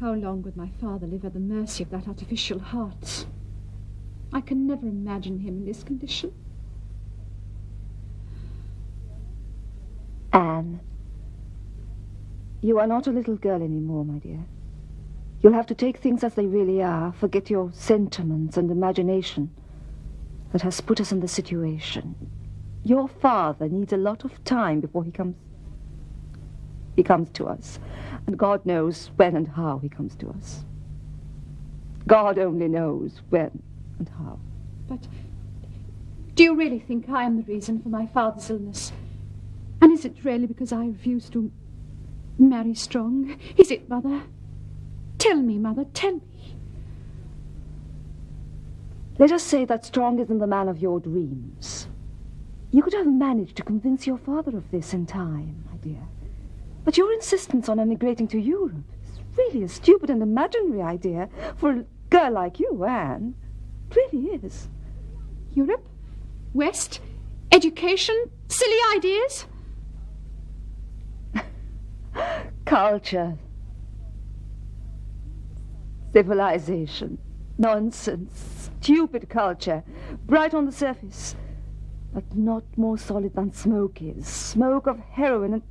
How long would my father live at the mercy of that artificial heart? I can never imagine him in this condition. Anne, you are not a little girl anymore, my dear. You'll have to take things as they really are, forget your sentiments and imagination that has put us in this situation. Your father needs a lot of time before he comes to us. And God knows when and how he comes to us. God only knows when and how. But do you really think I am the reason for my father's illness? And is it really because I refuse to marry Strong? Is it, Mother? Tell me, Mother, tell me. Let us say that Strong isn't the man of your dreams. You could have managed to convince your father of this in time, my dear. But your insistence on emigrating to Europe is really a stupid and imaginary idea for a girl like you, Anne. It really is. Europe? West? Education? Silly ideas? Culture. Civilization. Nonsense. Stupid culture. Bright on the surface, but not more solid than smoke is. Smoke of heroin and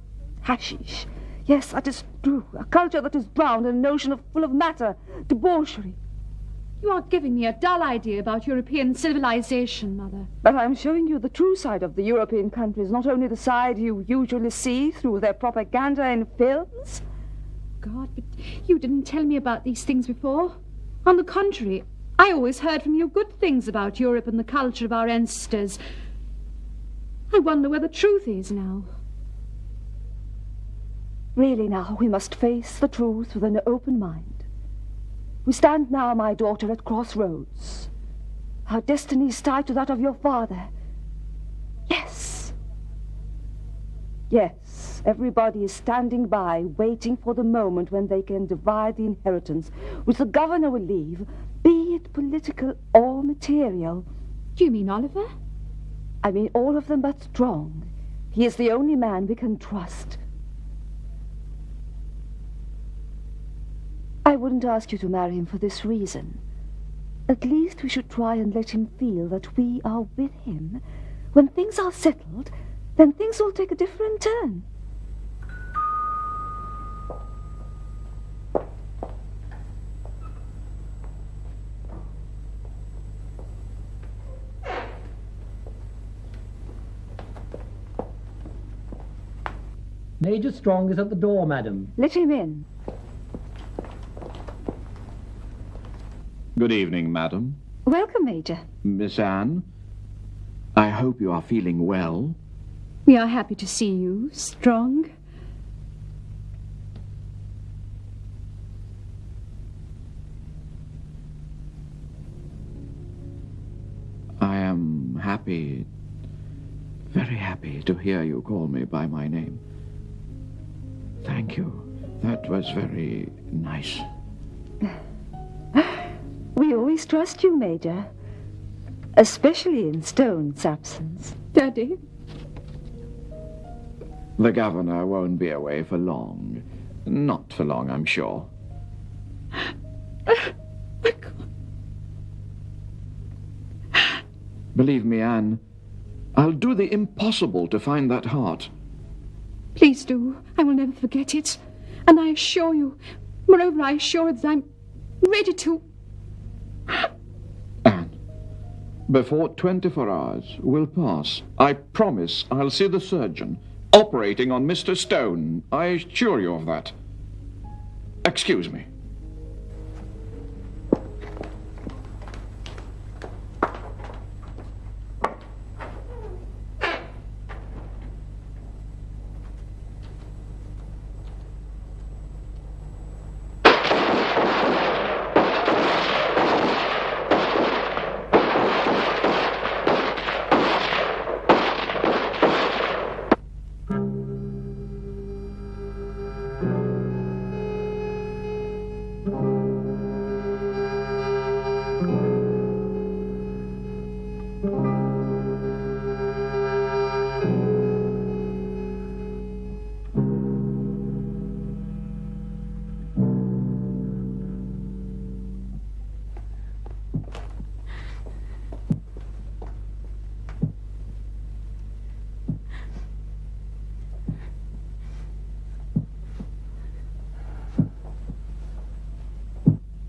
hashish. Yes, that is true. A culture that is drowned in a notion full of matter, debauchery. You are giving me a dull idea about European civilization, Mother. But I'm showing you the true side of the European countries, not only the side you usually see through their propaganda in films. God, but you didn't tell me about these things before. On the contrary, I always heard from you good things about Europe and the culture of our ancestors. I wonder where the truth is now. Really now, we must face the truth with an open mind. We stand now, my daughter, at crossroads. Our destiny is tied to that of your father. Yes. Yes, everybody is standing by, waiting for the moment when they can divide the inheritance which the governor will leave, be it political or material. Do you mean Oliver? I mean all of them but Strong. He is the only man we can trust. I wouldn't ask you to marry him for this reason. At least we should try and let him feel that we are with him. When things are settled, then things will take a different turn. Major Strong is at the door, madam. Let him in. Good evening, madam. Welcome, Major. Miss Anne, I hope you are feeling well. We are happy to see you, Strong. I am happy, very happy to hear you call me by my name. Thank you. That was very nice. We always trust you, Major. Especially in Stone's absence. Daddy? The governor won't be away for long. Not for long, I'm sure. Believe me, Anne, I'll do the impossible to find that heart. Please do. I will never forget it. And I assure you, moreover, I assure you that I'm ready to... Anne, before 24 hours will pass, I promise I'll see the surgeon operating on Mr. Stone. I assure you of that. Excuse me.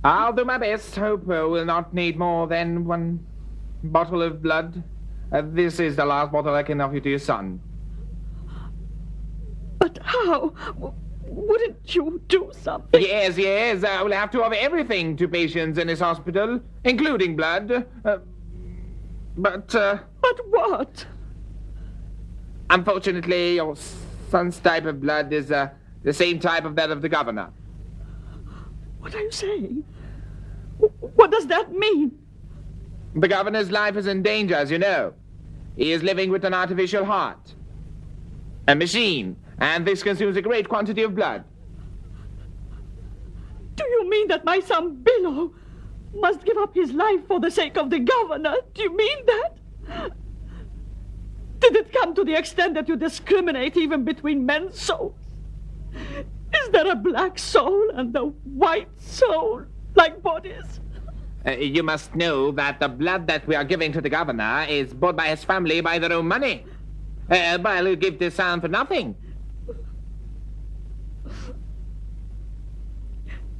I'll do my best. Hope we'll not need more than one bottle of blood. This is the last bottle I can offer you to your son. But how? Wouldn't you do something? Yes. We'll have to offer everything to patients in this hospital, including blood. But what? Unfortunately, your son's type of blood is the same type of that of the governor. What are you saying? What does that mean? The governor's life is in danger, as you know. He is living with an artificial heart. A machine, and this consumes a great quantity of blood. Do you mean that my son Billow must give up his life for the sake of the governor? Do you mean that? Did it come to the extent that you discriminate even between men's souls? Is there a black soul and a white soul, like bodies? You must know that the blood that we are giving to the governor is bought by his family by their own money. But I'll give this son for nothing.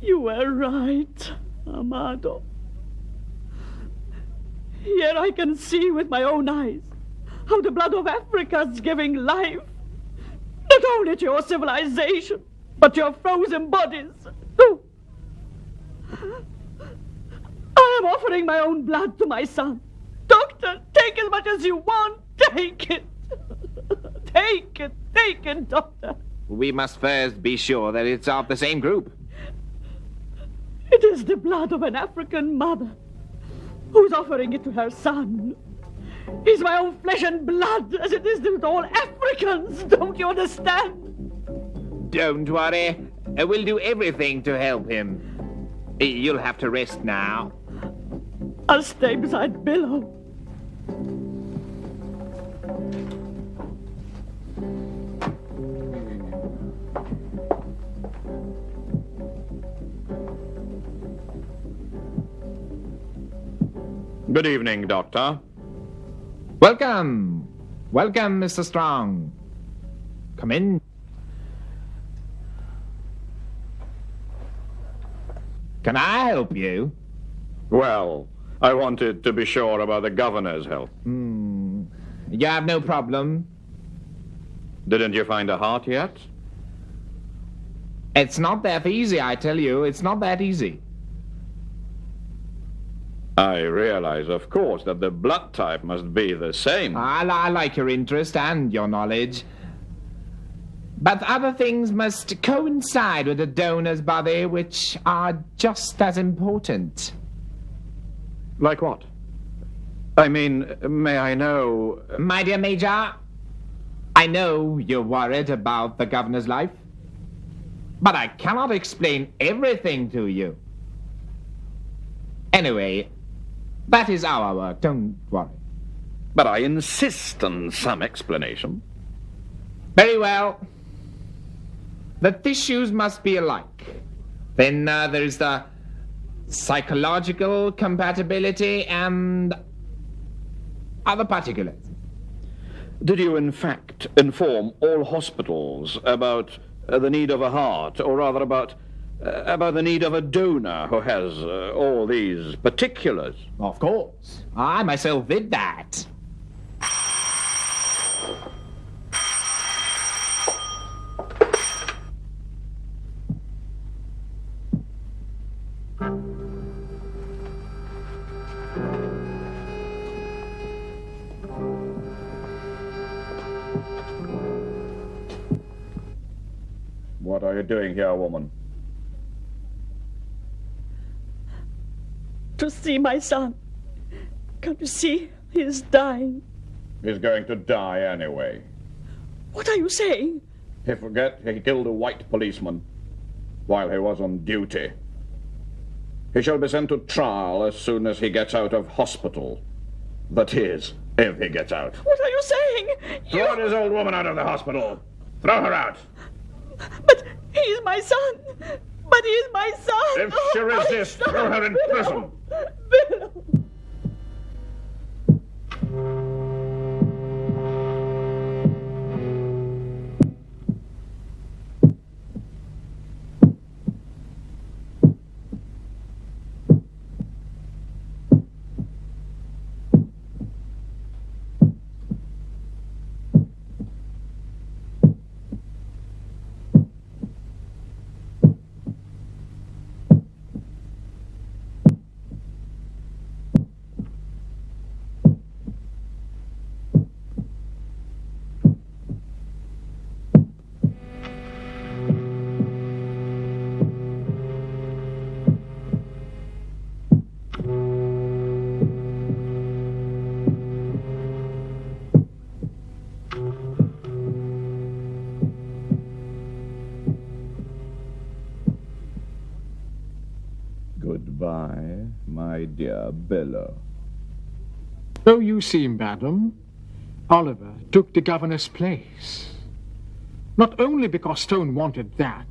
You were right, Amado. Here I can see with my own eyes how the blood of Africa is giving life, not only to your civilization, but your frozen bodies. I I'm offering my own blood to my son. Doctor, take as much as you want. Take it. Take it, doctor. We must first be sure that it's of the same group. It is the blood of an African mother who's offering it to her son. He's my own flesh and blood, as it is with all Africans. Don't you understand? Don't worry. We'll do everything to help him. You'll have to rest now. I'll stay beside Billow. Good evening, Doctor. Welcome. Welcome, Mr. Strong. Come in. Can I help you? Well, I wanted to be sure about the governor's health. You have no problem. Didn't you find a heart yet? It's not that easy, I tell you. It's not that easy. I realize, of course, that the blood type must be the same. I like your interest and your knowledge. But other things must coincide with the donor's body, which are just as important. Like what? I mean, may I know... My dear Major, I know you're worried about the governor's life, but I cannot explain everything to you. Anyway, that is our work, don't worry. But I insist on some explanation. Very well. The tissues must be alike. Then there's the psychological compatibility and other particulars. Did you, in fact, inform all hospitals about the need of a heart, or rather about the need of a donor who has all these particulars? Of course. I myself did that. What are you doing here, woman? To see my son. Can't you see? He's dying. He's going to die anyway. What are you saying? He forget he killed a white policeman while he was on duty. He shall be sent to trial as soon as he gets out of hospital. That is, if he gets out. What are you saying? Throw this old woman out of the hospital. Throw her out. But he's my son. But he's my son. If she resists, throw her in prison. Billow. Goodbye, my dear Bella. So you see, madam, Oliver took the governor's place. Not only because Stone wanted that,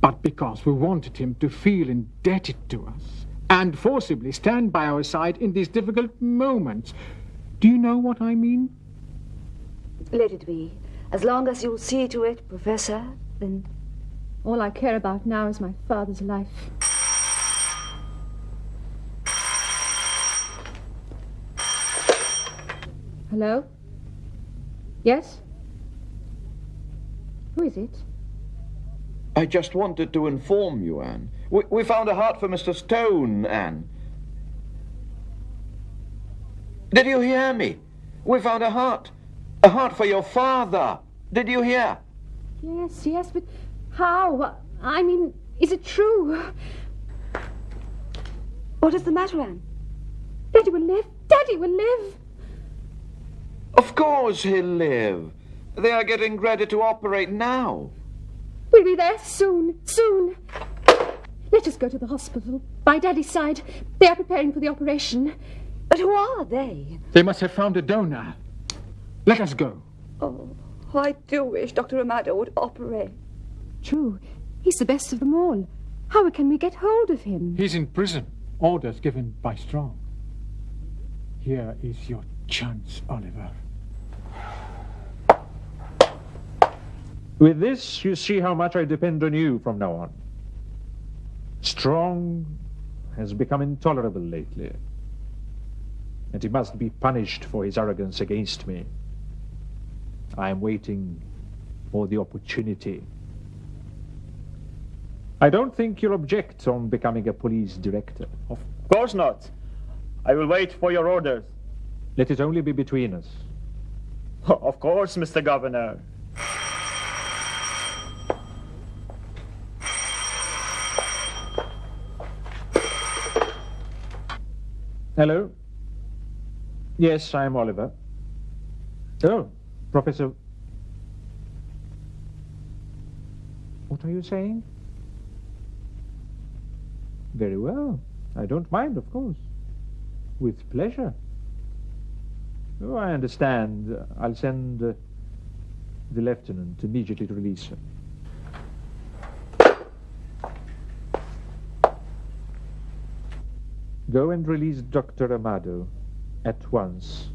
but because we wanted him to feel indebted to us and forcibly stand by our side in these difficult moments. Do you know what I mean? Let it be. As long as you'll see to it, Professor, then... All I care about now is my father's life. Hello? Yes? Who is it? I just wanted to inform you, Anne. We found a heart for Mr. Stone, Anne. Did you hear me? We found a heart. A heart for your father. Did you hear? Yes, but how? I mean, is it true? What is the matter, Anne? Daddy will live. Daddy will live. Of course he'll live. They are getting ready to operate now. We'll be there soon. Let us go to the hospital. By Daddy's side, they are preparing for the operation. But who are they? They must have found a donor. Let us go. Oh, I do wish Dr. Amado would operate. True. He's the best of them all. How can we get hold of him? He's in prison. Orders given by Strong. Here is your chance, Oliver. With this, you see how much I depend on you from now on. Strong has become intolerable lately, and he must be punished for his arrogance against me. I am waiting for the opportunity. I don't think you'll object on becoming a police director. Of course not. I will wait for your orders. Let it only be between us. Of course, Mr. Governor. Hello? Yes, I am Oliver. Oh, Professor... What are you saying? Very well. I don't mind, of course. With pleasure. Oh, I understand. I'll send the lieutenant immediately to release her. Go and release Dr. Amado at once.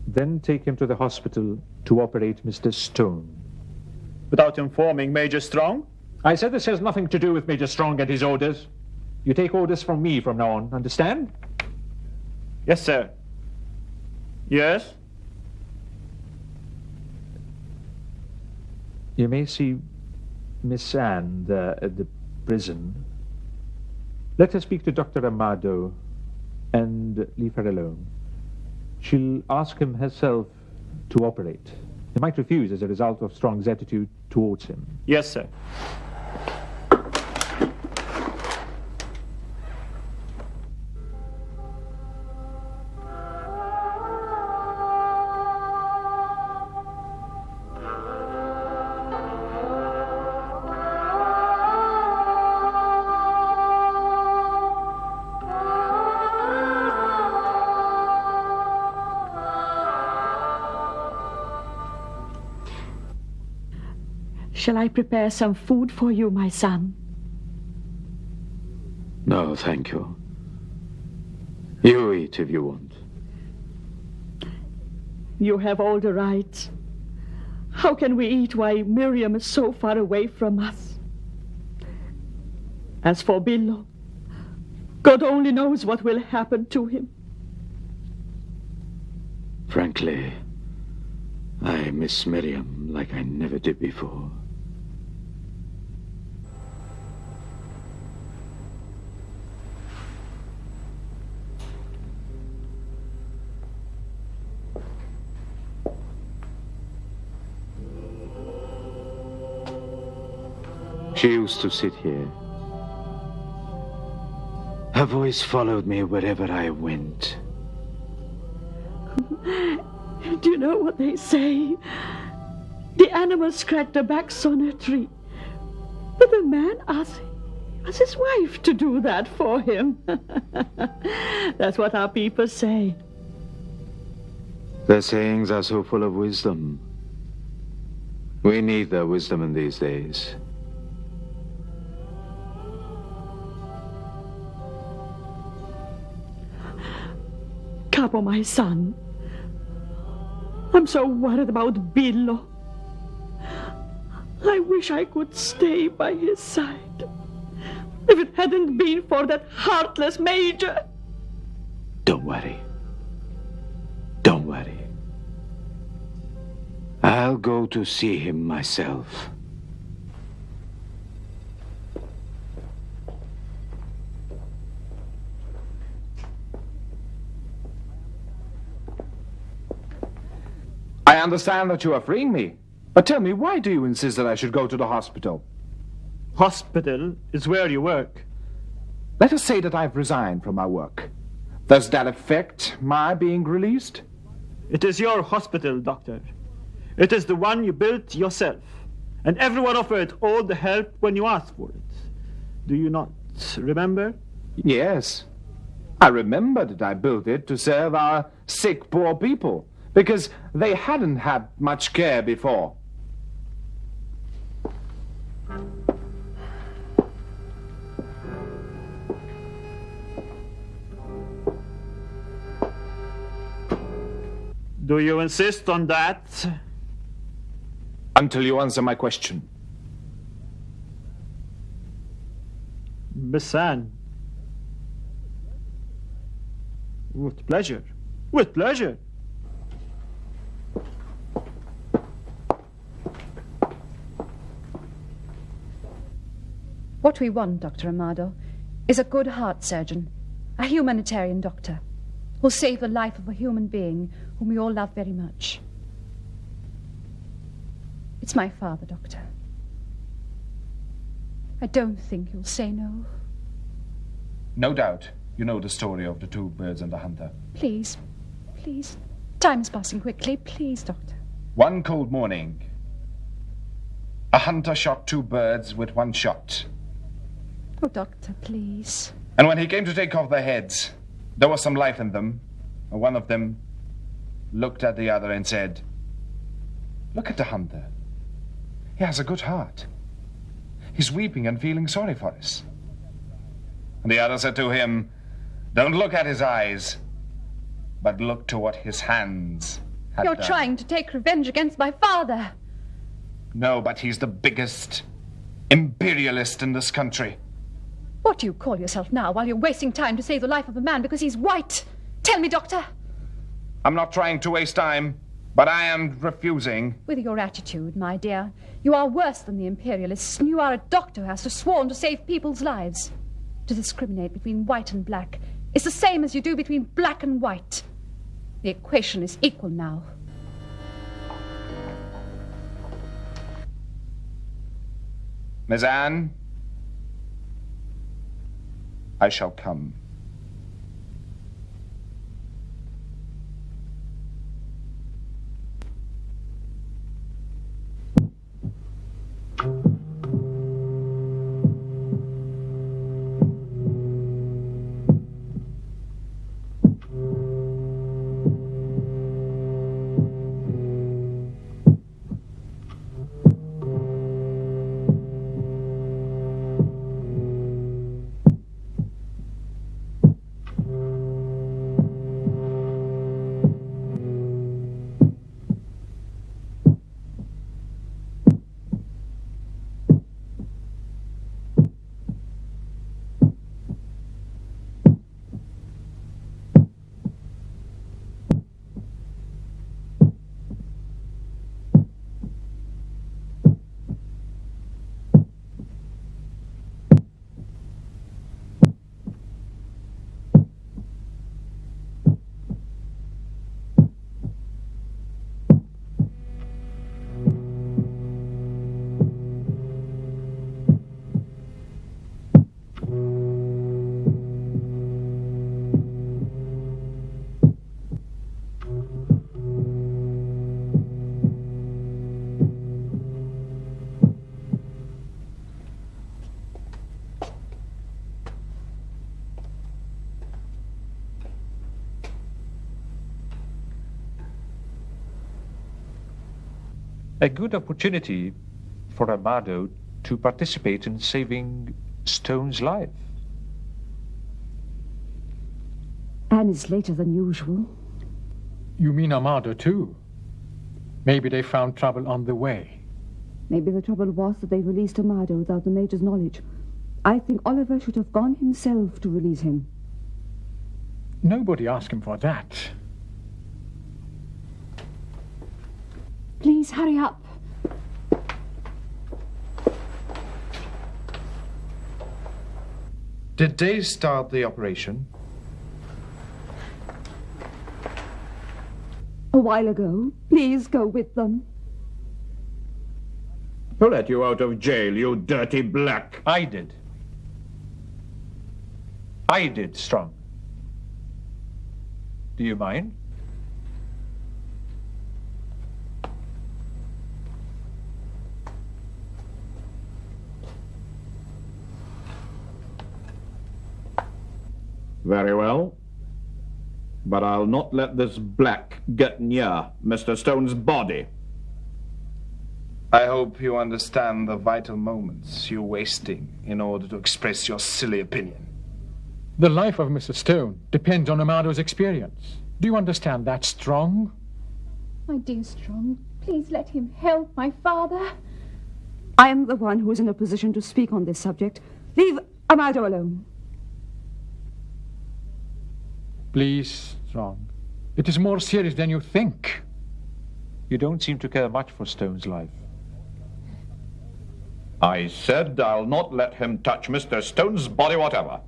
Then take him to the hospital to operate Mr. Stone. Without informing Major Strong? I said this has nothing to do with Major Strong and his orders. You take orders from me from now on, understand? Yes, sir. Yes? You may see Miss Anne at the prison. Let her speak to Dr. Amado and leave her alone. She'll ask him herself to operate. He might refuse as a result of Strong's attitude towards him. Yes, sir. Shall I prepare some food for you, my son? No, thank you. You eat if you want. You have all the rights. How can we eat while Miriam is so far away from us? As for Billo, God only knows what will happen to him. Frankly, I miss Miriam like I never did before. She used to sit here. Her voice followed me wherever I went. Do you know what they say? The animal scratched their backs on a tree, but the man asked his wife to do that for him. That's what our people say. Their sayings are so full of wisdom. We need their wisdom in these days. Capo, my son, I'm so worried about Billo. I wish I could stay by his side. If it hadn't been for that heartless major. Don't worry. Don't worry. I'll go to see him myself. I understand that you are freeing me. But tell me, why do you insist that I should go to the hospital? Hospital is where you work. Let us say that I've resigned from my work. Does that affect my being released? It is your hospital, Doctor. It is the one you built yourself. And everyone offered all the help when you asked for it. Do you not remember? Yes. I remember that I built it to serve our sick poor people, because they hadn't had much care before. Do you insist on that? Until you answer my question. Ghassan. With pleasure. With pleasure. What we want, Dr. Amado, is a good heart surgeon, a humanitarian doctor, who'll save the life of a human being whom we all love very much. It's my father, Doctor. I don't think you'll say no. No doubt. You know the story of the two birds and the hunter. Please, please. Time is passing quickly. Please, Doctor. One cold morning, a hunter shot two birds with one shot. Oh, Doctor, please. And when he came to take off their heads, there was some life in them. And one of them looked at the other and said, "Look at the hunter. He has a good heart. He's weeping and feeling sorry for us." And the other said to him, "Don't look at his eyes, but look to what his hands had You're done." trying to take revenge against my father. No, but he's the biggest imperialist in this country. What do you call yourself now while you're wasting time to save the life of a man because he's white? Tell me, Doctor. I'm not trying to waste time, but I am refusing. With your attitude, my dear, you are worse than the imperialists, and you are a doctor who has sworn to save people's lives. To discriminate between white and black is the same as you do between black and white. The equation is equal now. Miss Anne, I shall come. A good opportunity for Amado to participate in saving Stone's life. Anne is later than usual. You mean Amado, too? Maybe they found trouble on the way. Maybe the trouble was that they released Amado without the Major's knowledge. I think Oliver should have gone himself to release him. Nobody asked him for that. Please hurry up. Did they start the operation? A while ago. Please go with them. Who let you out of jail, you dirty black? I did. I did, Strong. Do you mind? Very well. But I'll not let this black get near Mr. Stone's body. I hope you understand the vital moments you're wasting in order to express your silly opinion. The life of Mr. Stone depends on Amado's experience. Do you understand that, Strong? My dear Strong, please let him help my father. I am the one who is in a position to speak on this subject. Leave Amado alone. Please, Strong. It is more serious than you think. You don't seem to care much for Stone's life. I said I'll not let him touch Mr. Stone's body whatever.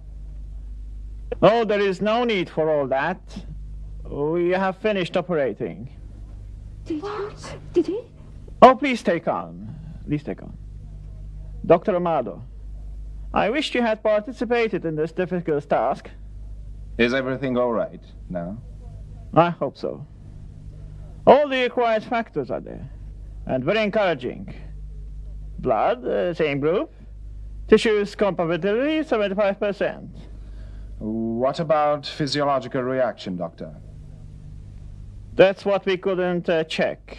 Oh, there is no need for all that. We have finished operating. Did you? Did he? Oh, please take on. Please take on. Dr. Amado, I wished you had participated in this difficult task. Is everything all right now? I hope so. All the required factors are there, and very encouraging. Blood, same group. Tissues compatibility, 75%. What about physiological reaction, Doctor? That's what we couldn't check.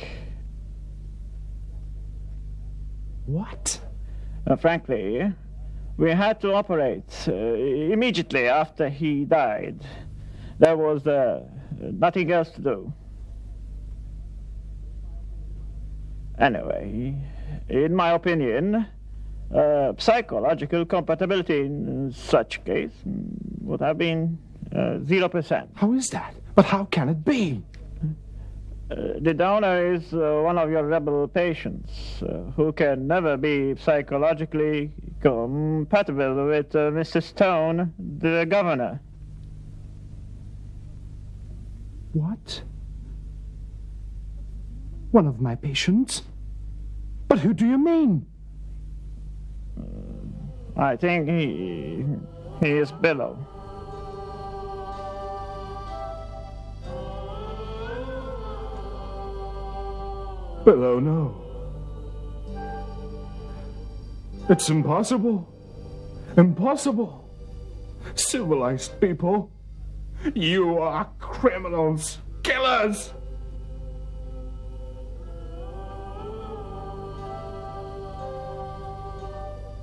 What? Frankly, we had to operate immediately after he died. There was nothing else to do. Anyway, in my opinion, psychological compatibility in such case would have been 0%. How is that? But how can it be? The donor is one of your rebel patients who can never be psychologically compatible with Mr. Stone, the governor. What? One of my patients? But who do you mean? I think he is below. Below, no. It's impossible. Impossible. Civilized people, you are criminals, killers.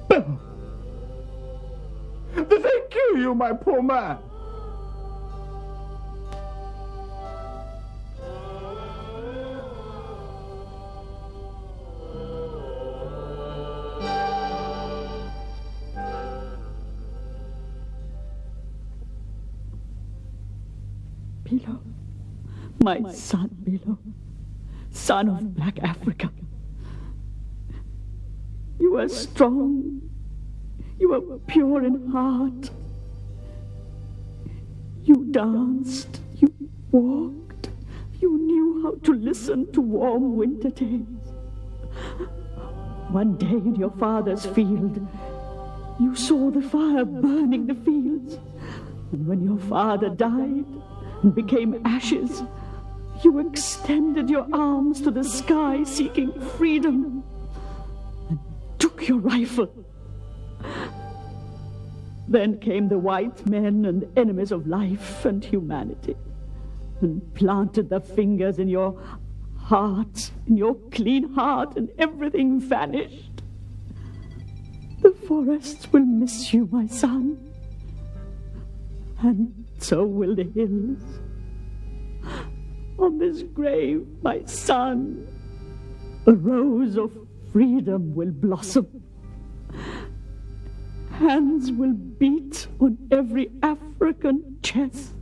Below. Did they kill you, my poor man? Bilo, my son, Bilo, son of Black Africa. You were strong. You were pure in heart. You danced. You walked. You knew how to listen to warm winter days. One day in your father's field, you saw the fire burning the fields. And when your father died and became ashes, you extended your arms to the sky seeking freedom and took your rifle. Then came the white men and enemies of life and humanity and planted their fingers in your heart, in your clean heart, and everything vanished. The forests will miss you, my son, and so will the hills. On this grave, my son, a rose of freedom will blossom. Hands will beat on every African chest.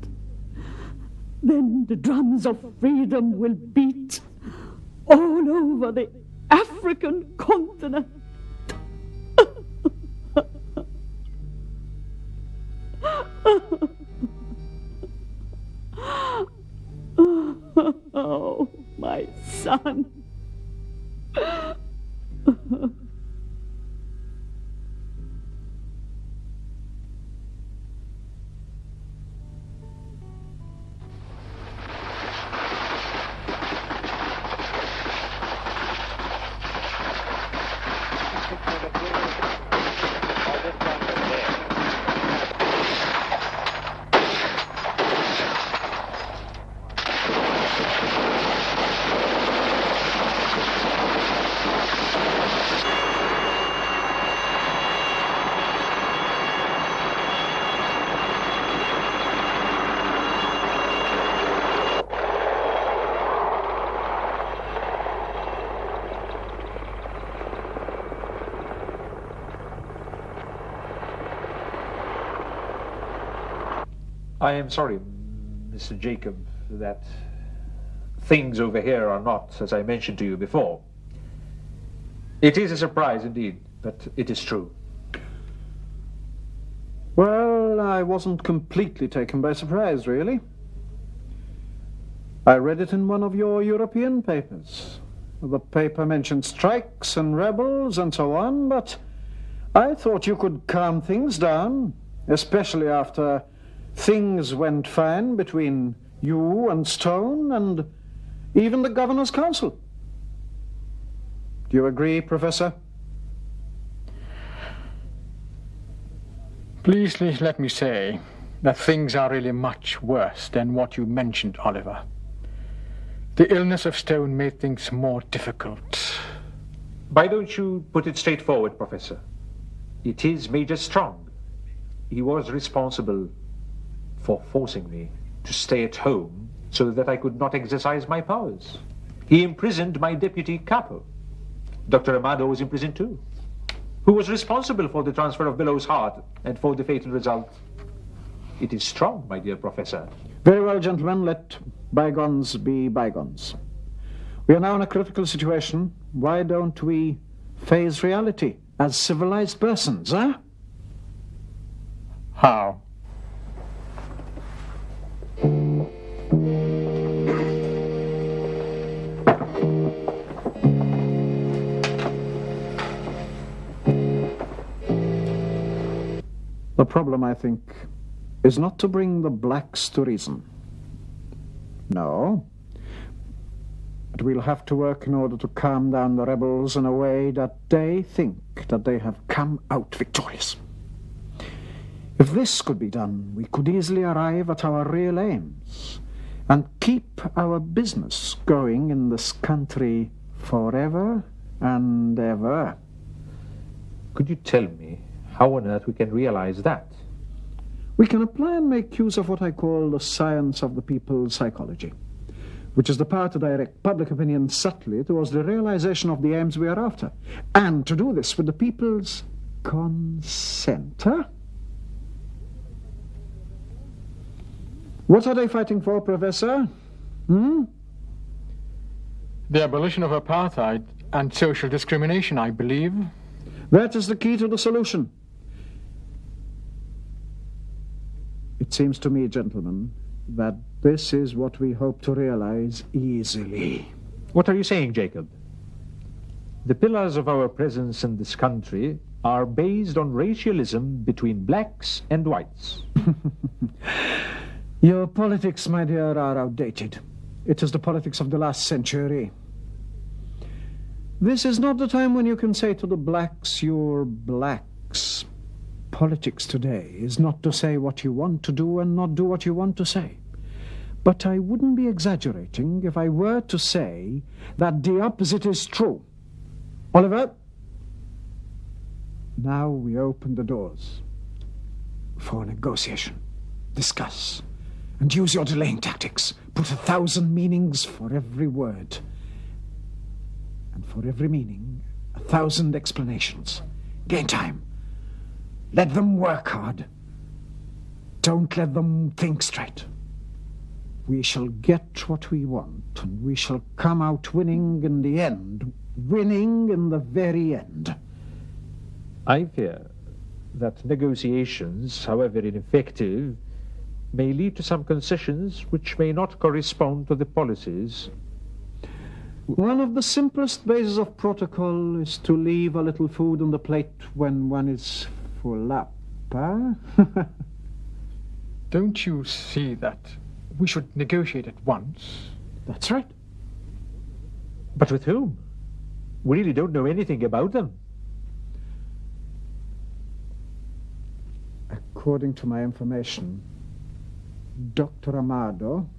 Then the drums of freedom will beat all over the African continent. Oh. son. I am sorry, Mr. Jacob, that things over here are not as I mentioned to you before. It is a surprise indeed, but it is true. Well, I wasn't completely taken by surprise, really. I read it in one of your European papers. The paper mentioned strikes and rebels and so on, but I thought you could calm things down, especially after things went fine between you and Stone and even the Governor's Council. Do you agree, Professor? Please let me say that things are really much worse than what you mentioned, Oliver. The illness of Stone made things more difficult. Why don't you put it straightforward, Professor? It is Major Strong. He was responsible for forcing me to stay at home so that I could not exercise my powers. He imprisoned my deputy capo. Dr. Amado was in prison too. Who was responsible for the transfer of Billow's heart and for the fatal result? It is Strong, my dear Professor. Very well, gentlemen, let bygones be bygones. We are now in a critical situation. Why don't we face reality as civilized persons, huh? How? The problem, I think, is not to bring the blacks to reason. No. But we'll have to work in order to calm down the rebels in a way that they think that they have come out victorious. If this could be done, we could easily arrive at our real aims and keep our business going in this country forever and ever. Could you tell me how on earth we can realize that? We can apply and make use of what I call the science of the people's psychology, which is the power to direct public opinion subtly towards the realization of the aims we are after, and to do this with the people's consent, huh? What are they fighting for, Professor? The abolition of apartheid and social discrimination, I believe. That is the key to the solution. It seems to me, gentlemen, that this is what we hope to realize easily. What are you saying, Jacob? The pillars of our presence in this country are based on racialism between blacks and whites. Your politics, my dear, are outdated. It is the politics of the last century. This is not the time when you can say to the blacks, you're blacks. Politics today is not to say what you want to do and not do what you want to say. But I wouldn't be exaggerating if I were to say that the opposite is true. Oliver, now we open the doors for negotiation. Discuss. And use your delaying tactics. Put 1,000 meanings for every word. And for every meaning, 1,000 explanations. Gain time. Let them work hard. Don't let them think straight. We shall get what we want, and we shall come out winning in the end. Winning in the very end. I fear that negotiations, however ineffective, may lead to some concessions which may not correspond to the policies. One of the simplest bases of protocol is to leave a little food on the plate when one is full up, huh? Don't you see that we should negotiate at once? That's right. But with whom? We really don't know anything about them. According to my information, Dr. Amado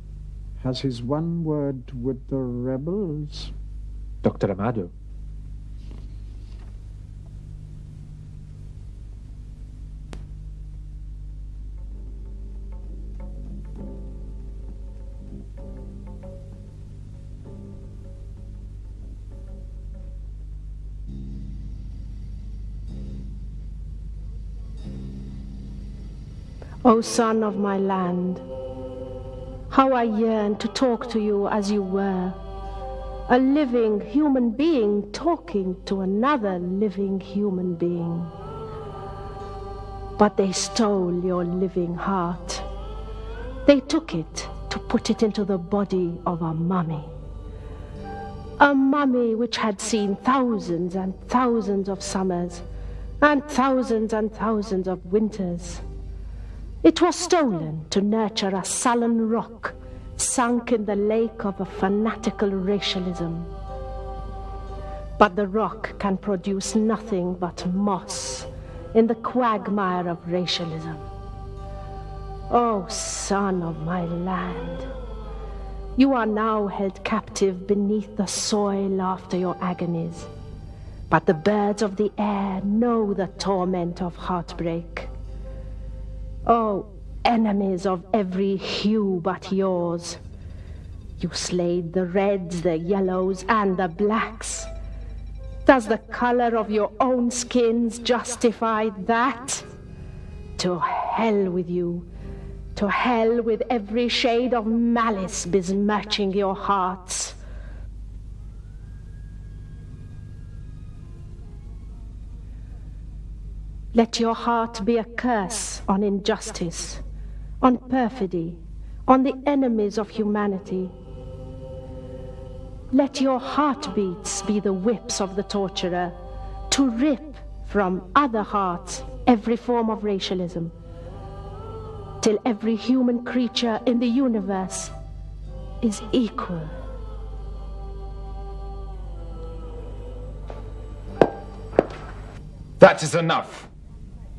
has his one word with the rebels. Dr. Amado? O son of my land, how I yearn to talk to you as you were, a living human being talking to another living human being. But they stole your living heart. They took it to put it into the body of a mummy. A mummy which had seen thousands and thousands of summers and thousands of winters. It was stolen to nurture a sullen rock sunk in the lake of a fanatical racialism. But the rock can produce nothing but moss in the quagmire of racialism. O son of my land, you are now held captive beneath the soil after your agonies. But the birds of the air know the torment of heartbreak. Oh, enemies of every hue but yours, you slayed the reds, the yellows, and the blacks. Does the color of your own skins justify that? To hell with you. To hell with every shade of malice besmirching your hearts. Let your heart be a curse on injustice, on perfidy, on the enemies of humanity. Let your heartbeats be the whips of the torturer, to rip from other hearts every form of racialism, till every human creature in the universe is equal. That is enough.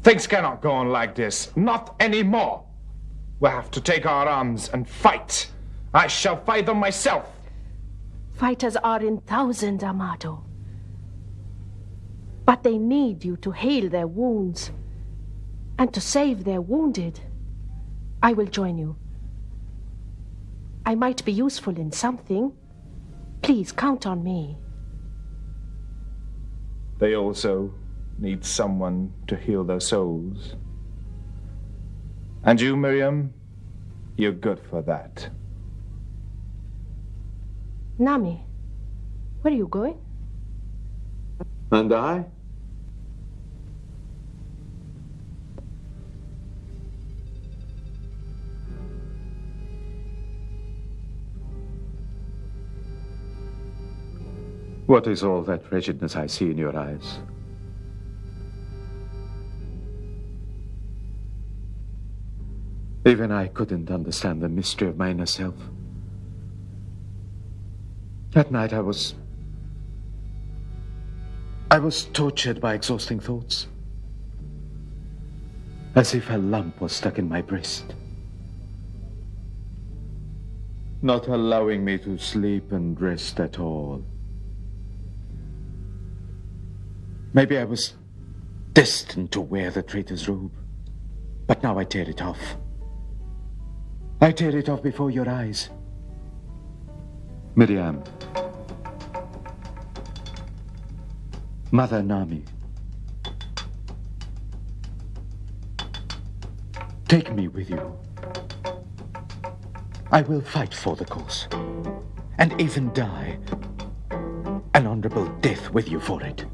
Things cannot go on like this. Not anymore. We have to take our arms and fight. I shall fight them myself. Fighters are in thousands, Amado. But they need you to heal their wounds and to save their wounded. I will join you. I might be useful in something. Please count on me. They also need someone to heal their souls. And you, Miriam, you're good for that. Nami, where are you going? And I? What is all that wretchedness I see in your eyes? Even I couldn't understand the mystery of my inner self. That night I was tortured by exhausting thoughts. As if a lump was stuck in my breast, not allowing me to sleep and rest at all. Maybe I was destined to wear the traitor's robe, but now I tear it off. I tear it off before your eyes. Miriam. Mother Nami. Take me with you. I will fight for the cause, and even die an honorable death with you for it.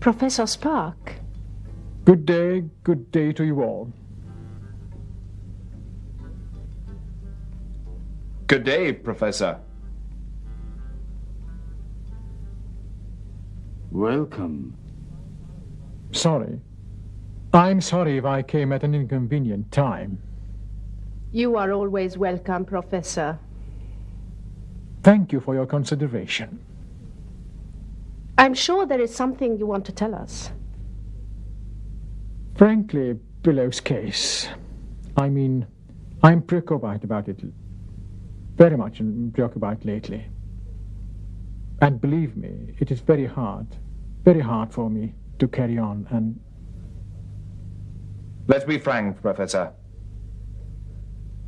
Professor Spark. Good day to you all. Good day, Professor. Welcome. Sorry. I'm sorry if I came at an inconvenient time. You are always welcome, Professor. Thank you for your consideration. I'm sure there is something you want to tell us. Frankly, Billow's case. I mean, I'm preoccupied about it. Very much preoccupied lately. And believe me, it is very hard for me to carry on and... Let's be frank, Professor.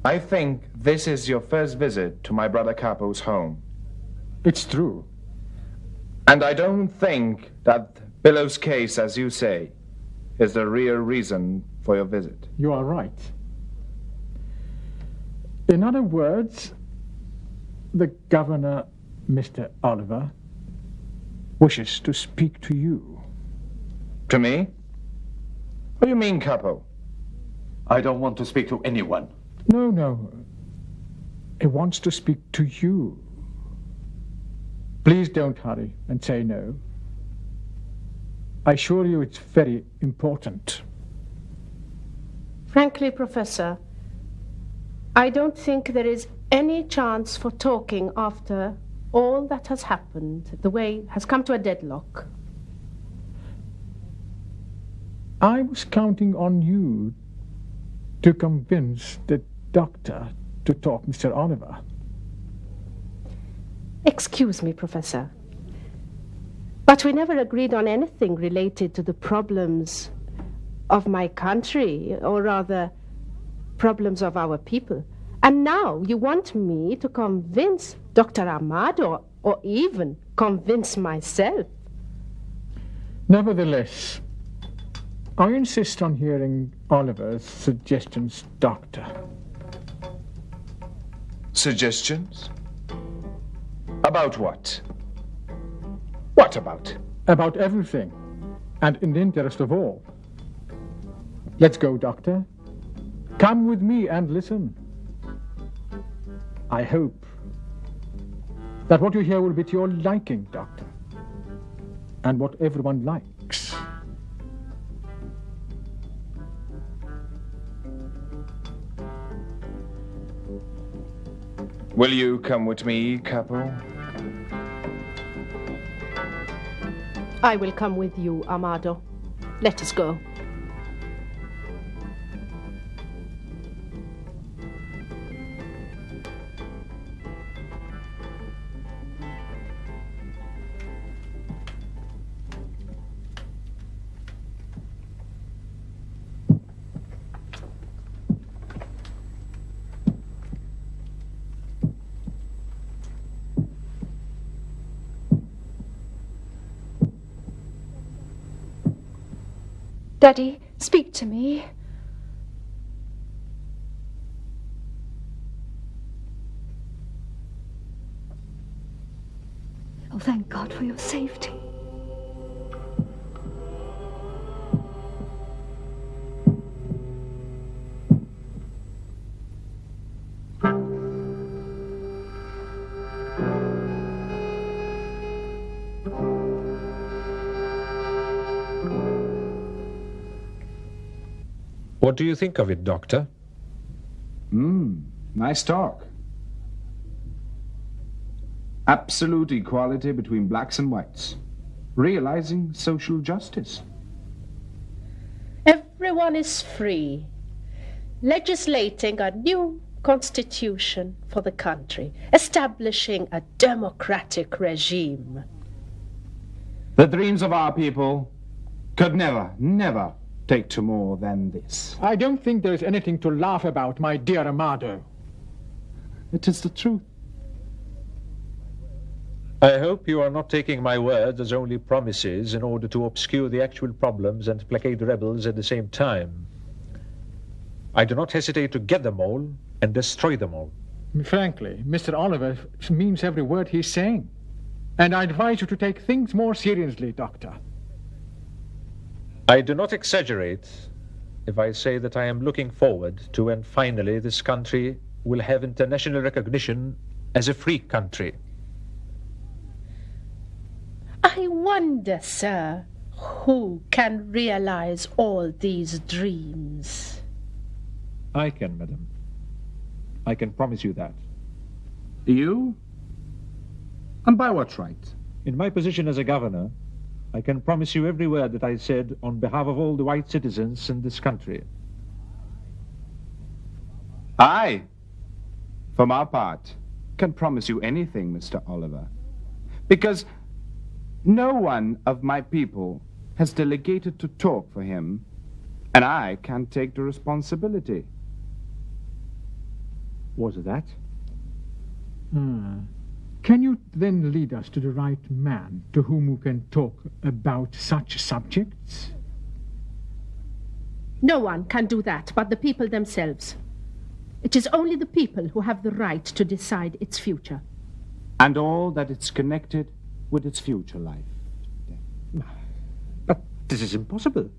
I think this is your first visit to my brother Capo's home. It's true. And I don't think that Billow's case, as you say, is the real reason for your visit. You are right. In other words, the governor, Mr. Oliver, wishes to speak to you. To me? What do you mean, Capo? I don't want to speak to anyone. No. He wants to speak to you. Please don't hurry and say no. I assure you it's very important. Frankly, Professor, I don't think there is any chance for talking after all that has happened. The way has come to a deadlock. I was counting on you to convince the doctor to talk Mr. Oliver. Excuse me, Professor, but we never agreed on anything related to the problems of my country, or rather, problems of our people. And now you want me to convince Dr. Amado, or even convince myself. Nevertheless, I insist on hearing Oliver's suggestions, Doctor. Suggestions? About what? What about? About everything, and in the interest of all. Let's go, Doctor. Come with me and listen. I hope that what you hear will be to your liking, Doctor, and what everyone likes. Will you come with me, Capo? I will come with you, Amado. Let us go. Daddy, speak to me. Oh, thank God for your safety. What do you think of it, Doctor? Nice talk. Absolute equality between blacks and whites. Realizing social justice. Everyone is free. Legislating a new constitution for the country. Establishing a democratic regime. The dreams of our people could never take to more than this. I don't think there is anything to laugh about, my dear Amado. It is the truth. I hope you are not taking my words as only promises in order to obscure the actual problems and placate the rebels at the same time. I do not hesitate to get them all and destroy them all. Frankly, Mr. Oliver means every word he's saying. And I advise you to take things more seriously, Doctor. I do not exaggerate if I say that I am looking forward to when finally this country will have international recognition as a free country. I wonder, sir, who can realize all these dreams? I can, madam. I can promise you that. You? And by what right? In my position as a governor, I can promise you every word that I said on behalf of all the white citizens in this country. I, from our part, can promise you anything, Mr. Oliver. Because no one of my people has delegated to talk for him, and I can't take the responsibility. Was that? Can you then lead us to the right man to whom we can talk about such subjects? No one can do that but the people themselves. It is only the people who have the right to decide its future. And all that it's connected with its future life. But this is impossible.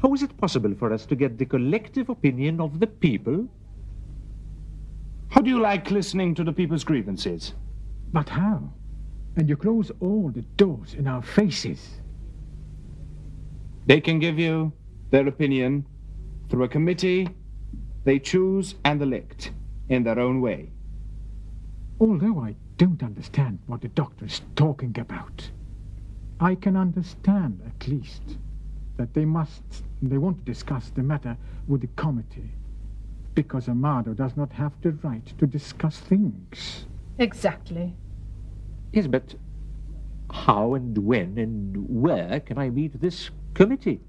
How is it possible for us to get the collective opinion of the people? How do you like listening to the people's grievances? But how? And you close all the doors in our faces. They can give you their opinion through a committee they choose and elect in their own way. Although I don't understand what the doctor is talking about, I can understand at least that they want to discuss the matter with the committee, because Amado does not have the right to discuss things. Exactly. Yes, but how and when and where can I meet this committee?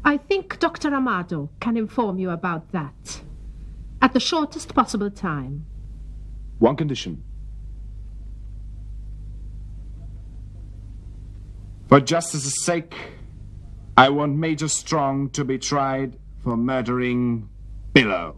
I think Dr. Amado can inform you about that at the shortest possible time. One condition. For justice's sake, I want Major Strong to be tried for murdering Billow.